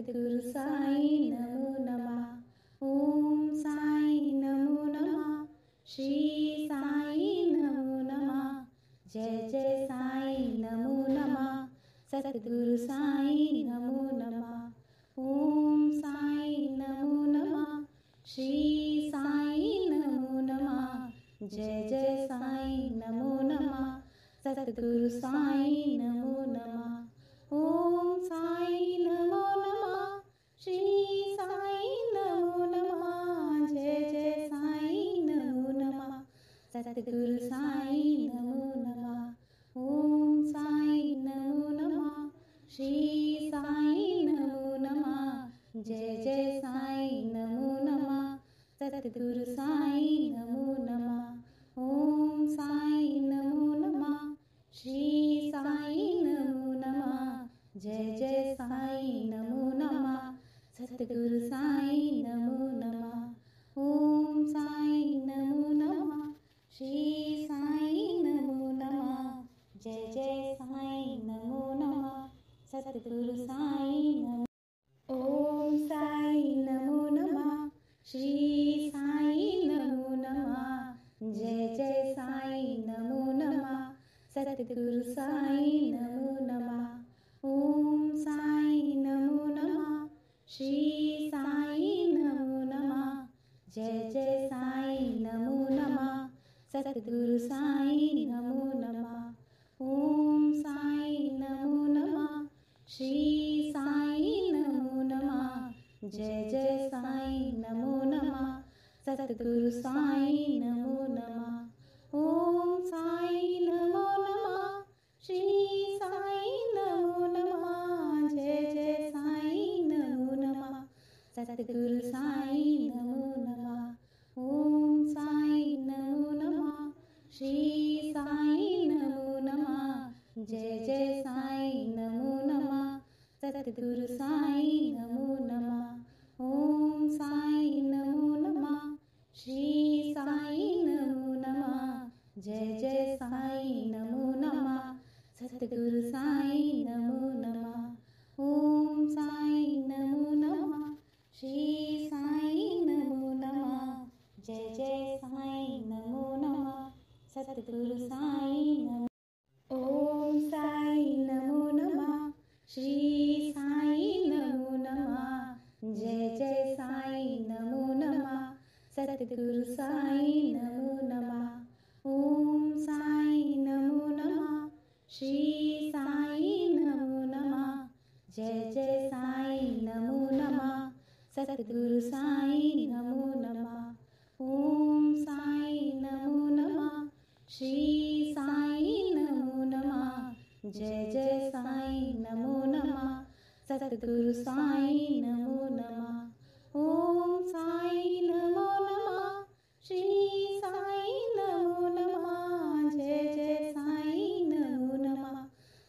सद्गुरु साई नमो नमः। ओम साई नमो नमः। श्री साई नमो नमः। जय जय साई नमो नमः। सद्गुरु साई नमो नमः। ओम साई नमो नमः। श्री साई नमो नमः। जय जय साई नमो नमः। सद्गुरु साई नमो नमः। ओम साई नमो नमः। श्री साई नमो नमः। जय जय साई नमो नमः। सद्गुरु साई नमो नमः। ओम साई नमो नमः। श्री साई नमो नमः। जय जय साई नमो नमः। सद्गुरु साई नमो नमः। ओम साई नमो नमः। श्री साई नमो नमः। जय जय साई नमो नमः। सद्गुरु साई नमो नमः। ओम साई नमो नमः। श्री साई नमो नमः। जय जय साई नमो नमः। सद्गुरु साई नमो। ओम साई नमो नमः। श्री साई नमो नमः। जय जय साई नमो नमः। सद्गुरु साई नमो नमः। ओम साई नमो नमः। श्री साई नमो नमः। जय जय साई नमो नमः। सद्गुरु साई नमो नमः। ओम साई नमो नमः। श्री साई नमो नमः। जय जय साई नमो नमः। सद्गुरु साई नमो नमः। ओम साई नमो नमः। श्री साई नमो नमः। जय जय साई नमो नमः। सद्गुरु साई नमो नमः। ओम साई नमो नमः। श्री साई नमो नमः। जय जय साई नमो नमः। सद्गुरु साई नमो नमः। ओम साई नमो नमः। श्री साई नमो नमः। जय जय साई नमो नमः। सद्गुरु साई नमो नमः। ओम साई नमो नमः। श्री साई नमो नमः। जय जय साई नमो नमः। सद्गुरु साई नमो। ओम साई नमो नमः। श्री साई नमो नमः। जय जय साई नमो नमः। सद्गुरु साई नमो नमः। ओम साई नमो नमः। श्री साई नमो नमः। जय जय साई नमो नमः। सद्गुरु साई नमो नमः। ओम साई नमो नमः। श्री साई नमो नमः। जय जय साई नमो नमः। सद्गुरु साई नमो नमः। ओम साई नमो नमः। श्री साई नमो नमः। जय जय साई नमो नमः।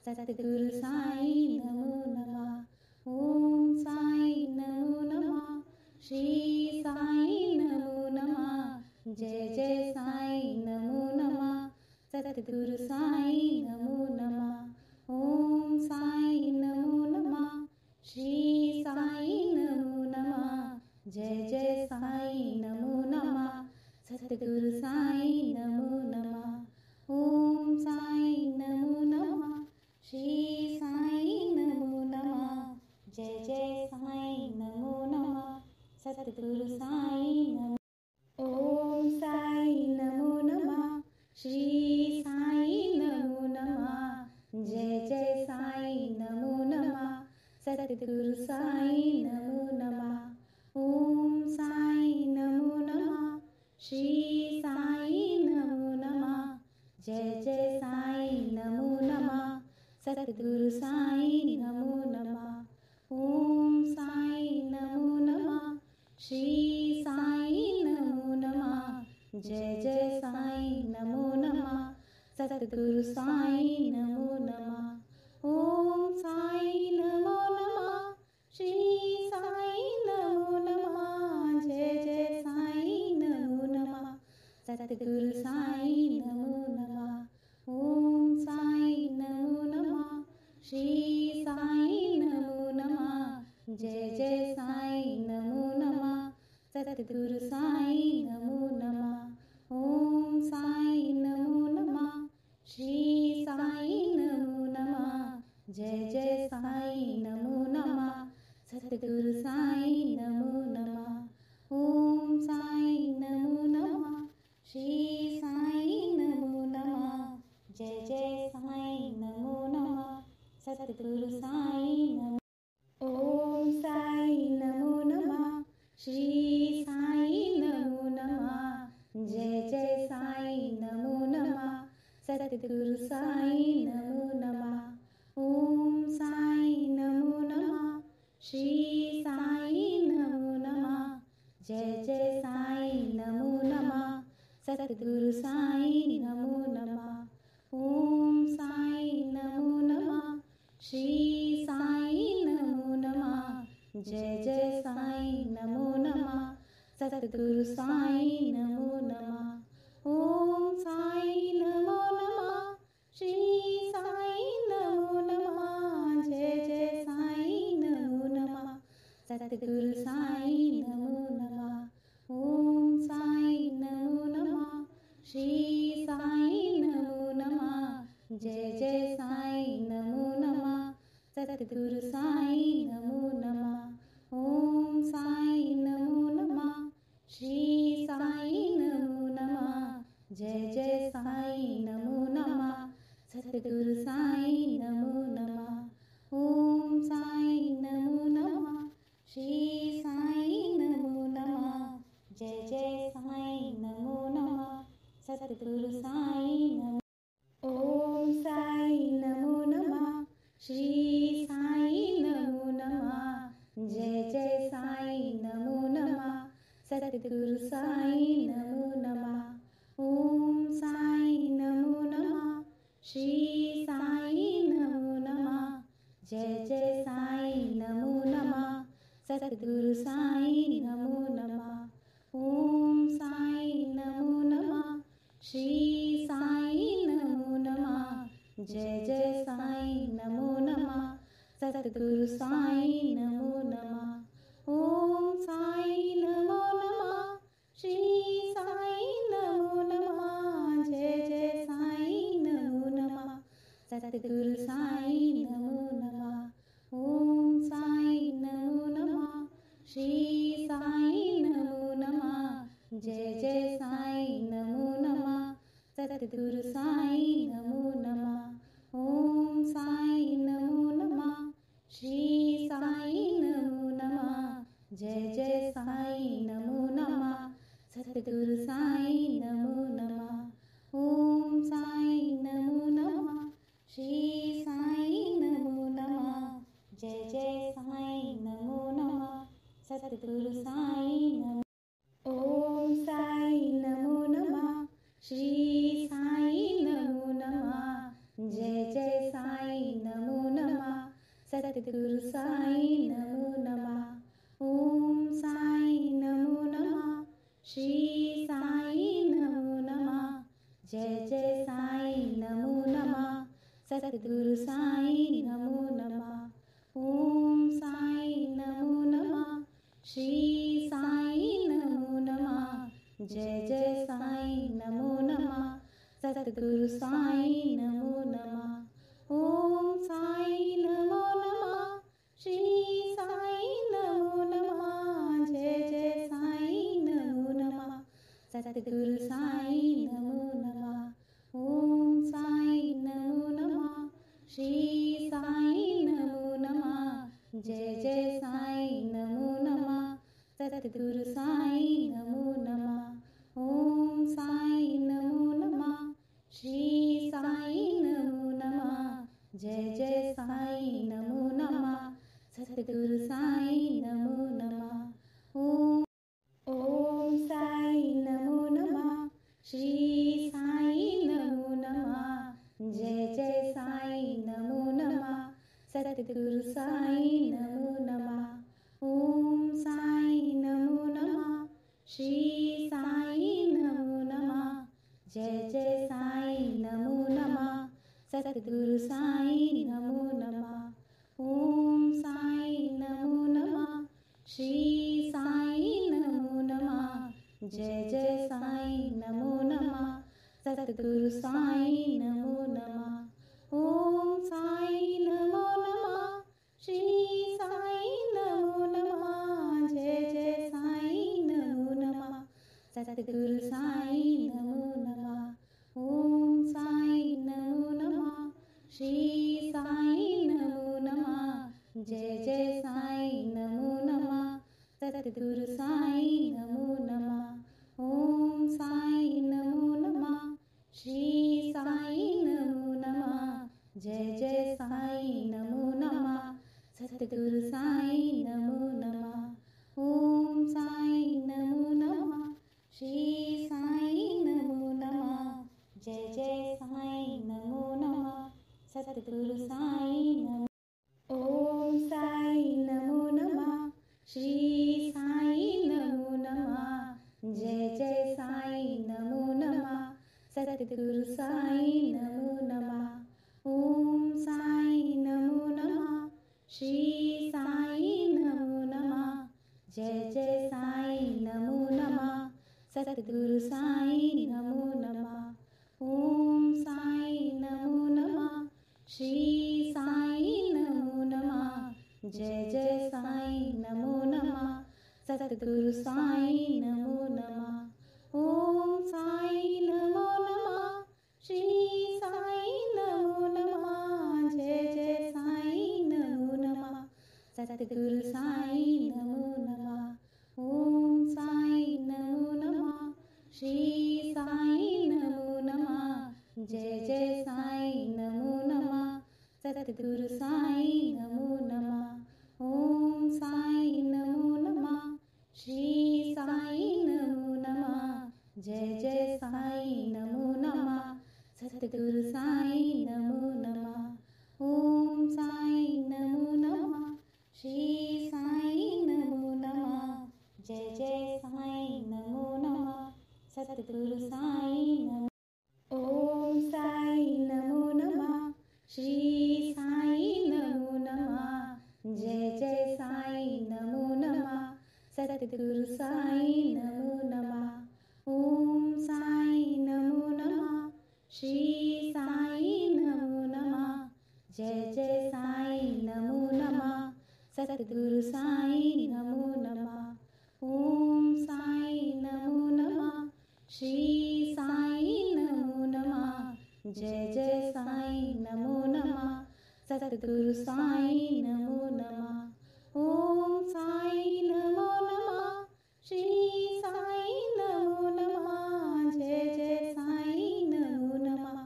सद्गुरु साई नमो नमः। ओम साई नमो नमः। श्री साई नमो नमः। जय जय साई नमो नमः। सद्गुरु साई नमो नमः। ओम साई नमो नमः। श्री साई नमो नमः। जय जय साई नमो नमः। सद्गुरु साई नमो नमः। ओम साई नमो नमः। श्री साई नमो नमः। जय जय साई नमो नमः। सद्गुरु साई नमो। ओम साई नमो नमः। श्री साई नमो नमः। जय जय साई नमो नमः। सद्गुरु साई नमो नमः। ओम साई नमो नमः। श्री साई नमो नमः। जय जय साई नमो नमः। सद्गुरु साई नमो नमः। ओम साई नमो नमः। श्री साई नमो नमः। जय जय साई नमो नमः। सद्गुरु साई नमो नमः। ओम साई नमो नमः। श्री साई नमो नमः। जय जय साई नमो नमः। सद्गुरु साई नमो नमः। ओम साई नमो नमः। श्री साई नमो नमः। जय जय साईं नमो नमः। सतगुरु साईं नमो नमः। ओम साईं नमो नमः। श्री साईं नमो नमः। जय जय साईं नमो नमः। सतगुरु साईं नमो नमः। ओम साईं नमो नमः। श्री साईं नमो नमः। जय जय साईं नमो नमः। सतगुरु साईं नमो। ओम साईं नमो नमः। श्री साईं नमो नमः। जय जय साईं नमो नमः। सतगुरु साईं नमो नमः। ओम साईं नमो नमः। श्री साईं नमो नमः। जय जय साईं नमो नमः। सतगुरु साईं नमो नमः। ओम साईं नमो नमः। श्री साईं नमो नमः। जय जय साईं नमो नमः। सतगुरु साईं नमो नमः। ओम साईं नमो नमः। श्री साईं नमो नमः। जय जय साईं नमो नमः। सतगुरु साईं नमो नमः। ओम साईं नमो नमः। श्री साईं नमो नमः। जय जय साईं नमो नमः। सतगुरु साईं नमो नमः। ओम साईं नमो नमः। श्री साईं नमो नमः। जय जय साईं नमो नमः। सतगुरु साईं नमो नमः। ओम साईं नमो नमः। श्री साईं नमो नमः। जय जय साईं नमो नमः। सतगुरु साईं नमो। ओम साईं नमो नमः। श्री साईं नमो नमः। जय जय साईं नमो नमः। सतगुरु साईं नमो नमः। ओम साईं नमो नमः। श्री साईं नमो नमः। जय जय साईं नमो नमः। सतगुरु साईं नमो नमः। ओम साईं नमो नमः। श्री साईं नमो नमः। जय जय साईं नमो नमः। सतगुरु साईं नमो नमः। ओम साईं नमो नमः। श्री साईं नमो नमः। जय जय साईं नमो नमः। सतगुरु साईं नमो नमः। ओम साईं नमो नमः। श्री साईं नमो नमः। जय जय साईं नमो नमः। सतगुरु साईं नमो नमः। ओम साईं नमो नमः। श्री साईं नमो नमः। जय जय साईं नमो नमः। सतगुरु साईं नमो नमः। ओम साईं नमो नमः। श्री साईं नमो नमः। जय जय साईं नमो नमः। सतगुरु साईं नमो। ओम साईं नमो नमः। श्री साईं नमो नमः। जय जय साईं नमो नमः। सतगुरु साईं नमो नमः। ओम साईं नमो नमः। श्री साईं नमो नमः। जय जय साईं नमो नमः। सतगुरु साईं नमो नमः। ओम साईं नमो नमः। श्री साईं नमो नमः। जय जय साईं नमो नमः। सतगुरु साईं नमो नमः। ओम साईं नमो नमः। श्री साईं नमो नमः। जय जय साईं नमो नमः। सतगुरु साईं नमो नमः। ओम साईं नमो नमः। श्री साईं नमो नमः। जय जय साईं नमो नमः। सतगुरु साईं नमो नमः। ओम साईं नमो नमः। श्री साईं नमो नमः। जय जय साईं नमो नमः। सतगुरु साईं नमो नमः। ओम साईं नमो नमः। श्री साईं नमो नमः। जय जय साईं नमो नमः। सतगुरु साईं नमो नमः। ओम साईं नमो नमः। श्री साईं नमो नमः। जय जय साईं नमो नमः। सतगुरु साईं नमो नमः। ओम साईं नमो नमः। जय जय साईं नमो नमः सतगुरु साईं नमो नमः ओम साईं नमो नमः श्री साईं नमो नमः जय जय साईं नमो नमः सतगुरु साईं नमो नमः ओम साईं नमो नमः श्री साईं नमो नमः जय जय साईं नमो नमः सतगुरु साईं नमो नमः ओम साईं नमो नमः श्री साईं नमो नमः जय जय साईं नमो नमः सतगुरु साईं नमो नमः ओम साईं नमो नमः श्री साईं नमो नमः जय जय साईं नमो नमः सतगुरु साईं नमो ओम साईं नमो नमः श्री साईं नमो नमः जय जय साईं नमो नमः सतगुरु साईं नमो नमः ओम साईं नमो नमः श्री साईं नमो नमः जय जय साईं नमो नमः सतगुरु साईं नमो नमः ओम साईं नमो नमः श्री साईं नमो नमः जय जय साईं नमो नमः सतगुरु साईं नमो नमः ओम साईं नमो नमः श्री साईं नमो नमः जय जय साईं नमो नमः सतगुरु साईं नमो नमः ओम साईं नमो नमः श्री साईं नमो नमः जय जय साईं नमो नमः सतगुरु साईं नमो नमः ओम साईं नमो नमः श्री साईं नमो नमः जय जय साईं नमो नमः सतगुरु साईं नमो नमः ओम साईं नमो नमः श्री साईं नमो नमः जय जय साईं नमो नमः सतगुरु साईं नमो ओम साईं नमो नमः श्री साईं नमो नमः जय जय साईं नमो नमः सतगुरु साईं नमो नमः ओम साईं नमो नमः श्री साईं नमो नमः जय जय साईं नमो नमः सतगुरु साईं नमो नमः ओम साईं नमो नमः श्री साईं नमो नमः जय जय साईं नमो नमः सतगुरु साईं नमो नमः ओम साईं नमो नमः श्री साईं नमो नमः जय जय साईं नमो नमः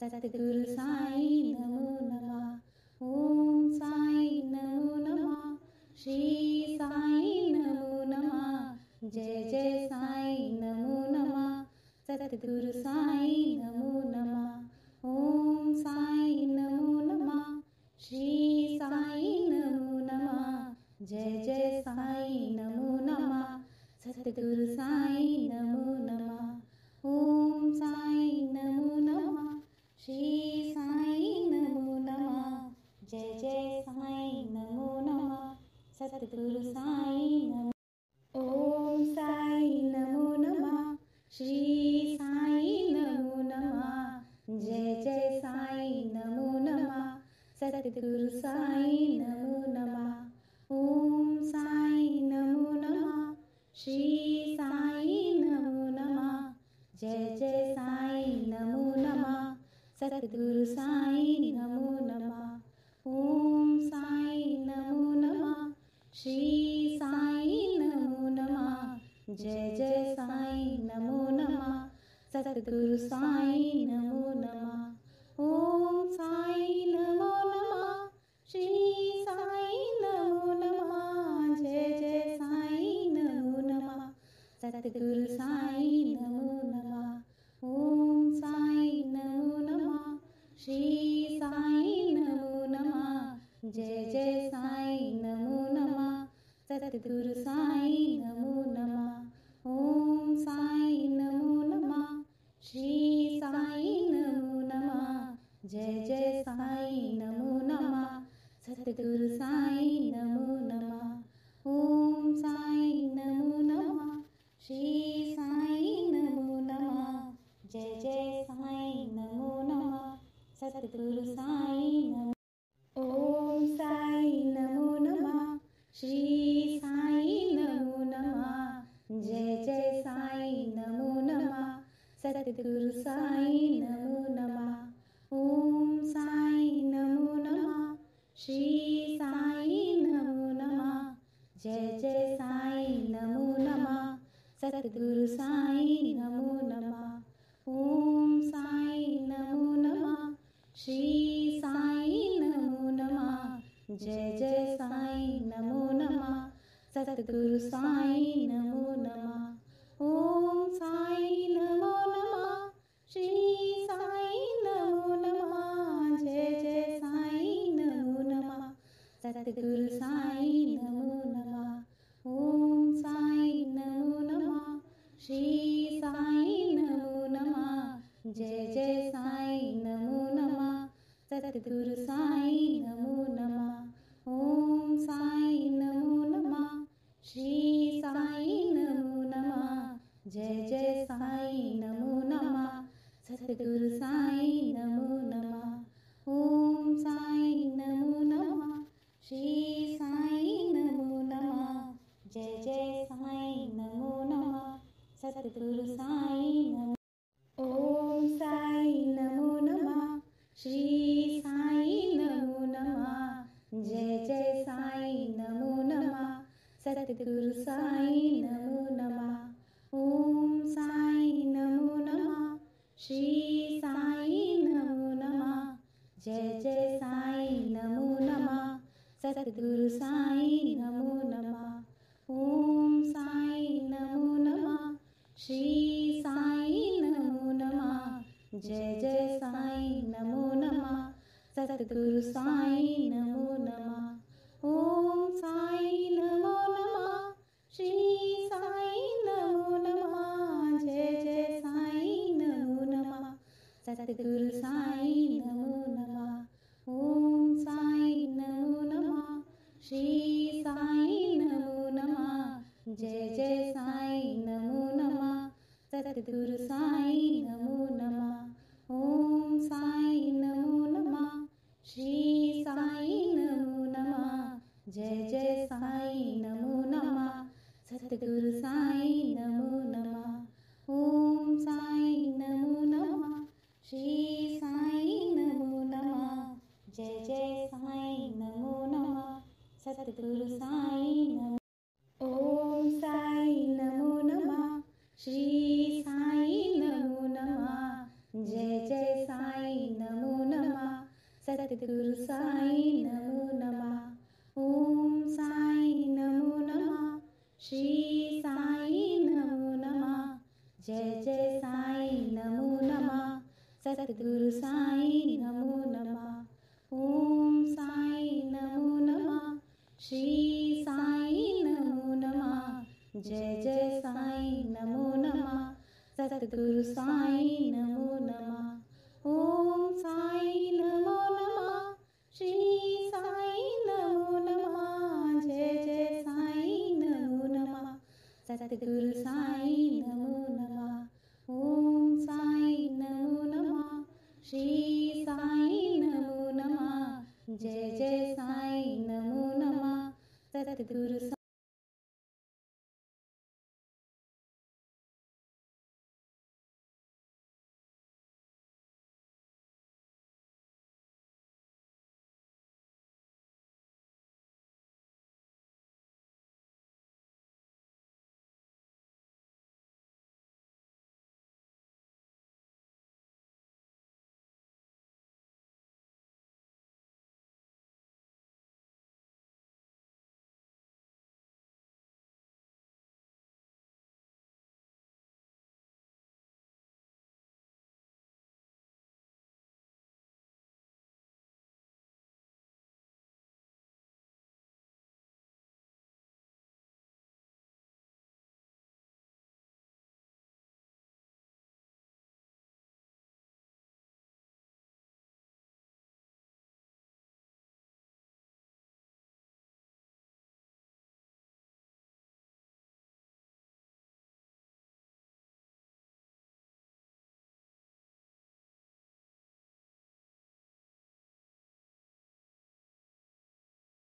सतगुरु साईं नमो नमः ओम साईं नमो नमः श्री साईं नमो नमः जय जय साईं नमो नमः सतगुरु साईं नमो नमः ओम साईं नमो नमः श्री साईं नमो नमः जय जय साईं नमो नमः सतगुरु साईं नमो नमः ओम साईं नमो नमः श्री साईं नमो नमः जय जय साईं नमो नमः सतगुरु साईं नमो ओम साईं नमो नमः श्री साईं नमो नमः जय जय साईं नमो नमः सतगुरु साईं नमो नमः ओम साईं नमो नमः श्री साईं नमो नमः जय जय साईं नमो नमः सतगुरु साईं नमो नमः ओम साईं नमो नमः श्री साईं नमो नमः जय जय साईं नमो नमः सतगुरु साईं नमो नमः ओम साईं नमो नमः श्री साईं नमो नमः जय जय साईं नमो नमः सतगुरु साईं नमो नमः ओम साईं नमो नमः श्री साईं नमो नमः जय जय साईं नमो नमः सतगुरु साईं नमो नमः ओम साईं नमो नमः श्री साईं सतगुरु साई नमो नमः। ओम साई नमो नमः। श्री साई नमो नमः। जय जय साई नमो नमः। सतगुरु साई नमो नमः। ओम साई नमो नमः। श्री साई नमो नमः। जय जय साई नमो नमः। सतगुरु साई नमो नमः। ओम साई नमो नमः। श्री साई नमो नमः। जय जय साई नमो नमः। सतगुरु साई नमो नमः। ओम साई नमो नमः। श्री साई नमो नमः। जय जय साई नमो नमः। सतगुरु साई नमो नमः। ओम साई नमो नमः। श्री साई नमो नमः। जय जय साई नमो नमः। सतगुरु साई नमो नमः। ओम साई नमो नमः। श्री साई नमो नमः। जय जय साई नमो नमः। सतगुरु साई नमो। ओम साई नमो नमः। श्री साई नमो नमः। जय जय साई नमो नमः। सतगुरु साई नमो नमः। ओम साई नमो नमः। श्री साई नमो नमः। जय जय साई नमो नमः। सतगुरु साई नमो नमः। ओम साई नमो नमः। श्री साई नमो नमः। जय जय साई नमो नमः। सतगुरु साई नमो नमः। ओम साई नमो नमः। श्री साई नमो नमः। जय जय साई नमो नमः। सतगुरु साई नमो नमः। ओम साई नमो नमः। श्री साई नमो नमः। जय जय साई नमो नमः। सतगुरु साई नमो नमः। ओम साई नमो नमः। श्री साई नमो नमः। जय जय साई नमो नमः। सतगुरु साई नमो नमः। ओम साई नमो नमः। श्री साई नमो नमः। जय जय साई नमो नमः। सतगुरु साई नमो। ओम साई नमो नमः। श्री साई नमो नमः। जय जय साई नमो नमः। सतगुरु साई नमो नमः। ओम साई नमो नमः। श्री साई नमो नमः। जय जय साई नमो नमः। सतगुरु साई नमो नमः। ओम साई नमो नमः। श्री साई नमो नमः। जय जय साई नमो नमः। सतगुरु साई नमो नमः। ओम साई नमो नमः। श्री साई नमो नमः। जय जय साई नमो नमः। सतगुरु साई नमो नमः। ओम साई नमो नमः। श्री साई नमो नमः। जय जय साई नमो नमः। सतगुरु